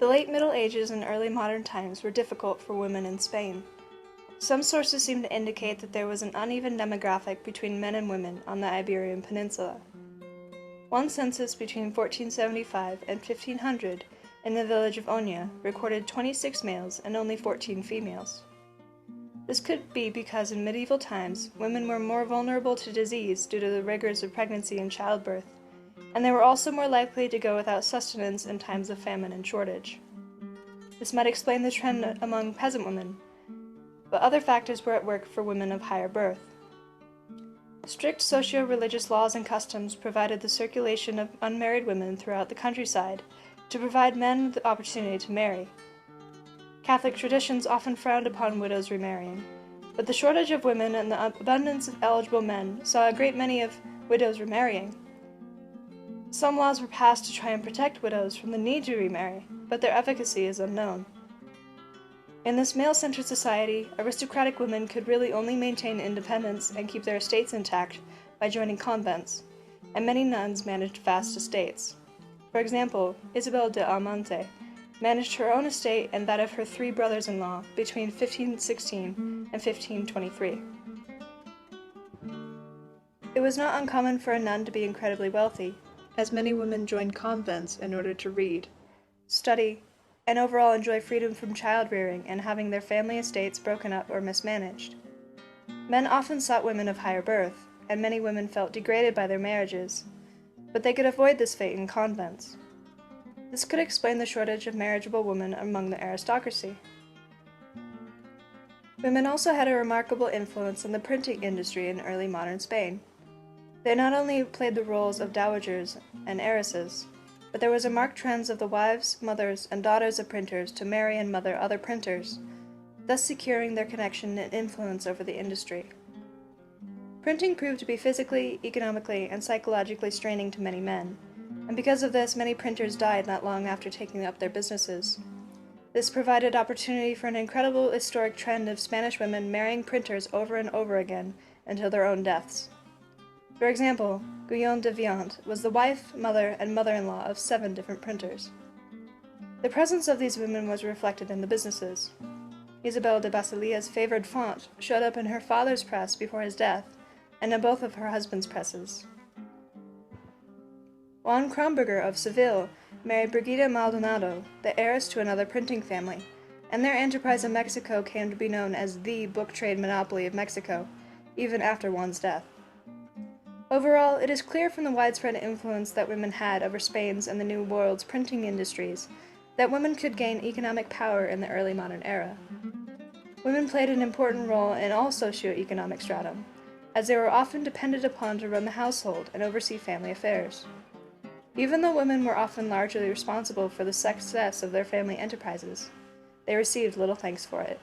The late Middle Ages and early modern times were difficult for women in Spain. Some sources seem to indicate that there was an uneven demographic between men and women on the Iberian Peninsula. One census between 1475 and 1500 in the village of Oña recorded 26 males and only 14 females. This could be because in medieval times, women were more vulnerable to disease due to the rigors of pregnancy and childbirth, and they were also more likely to go without sustenance in times of famine and shortage. This might explain the trend among peasant women, but other factors were at work for women of higher birth. Strict socio-religious laws and customs provided the circulation of unmarried women throughout the countryside to provide men with the opportunity to marry. Catholic traditions often frowned upon widows remarrying, but the shortage of women and the abundance of eligible men saw a great many of widows remarrying. Some laws were passed to try and protect widows from the need to remarry, but their efficacy is unknown. In this male-centered society, aristocratic women could really only maintain independence and keep their estates intact by joining convents, and many nuns managed vast estates. For example, Isabel de Almonte managed her own estate and that of her 3 brothers-in-law between 1516 and 1523. It was not uncommon for a nun to be incredibly wealthy, as many women joined convents in order to read, study, and overall enjoy freedom from child-rearing and having their family estates broken up or mismanaged. Men often sought women of higher birth, and many women felt degraded by their marriages, but they could avoid this fate in convents. This could explain the shortage of marriageable women among the aristocracy. Women also had a remarkable influence on the printing industry in early modern Spain. They not only played the roles of dowagers and heiresses, but there was a marked trend of the wives, mothers, and daughters of printers to marry and mother other printers, thus securing their connection and influence over the industry. Printing proved to be physically, economically, and psychologically straining to many men, and because of this, many printers died not long after taking up their businesses. This provided opportunity for an incredible historic trend of Spanish women marrying printers over and over again until their own deaths. For example, Guyon de Viant was the wife, mother, and mother-in-law of 7 different printers. The presence of these women was reflected in the businesses. Isabel de Basilia's favored font showed up in her father's press before his death, and in both of her husband's presses. Juan Kronberger of Seville married Brigida Maldonado, the heiress to another printing family, and their enterprise in Mexico came to be known as the book trade monopoly of Mexico, even after Juan's death. Overall, it is clear from the widespread influence that women had over Spain's and the New World's printing industries that women could gain economic power in the early modern era. Women played an important role in all socio-economic stratum, as they were often depended upon to run the household and oversee family affairs. Even though women were often largely responsible for the success of their family enterprises, they received little thanks for it.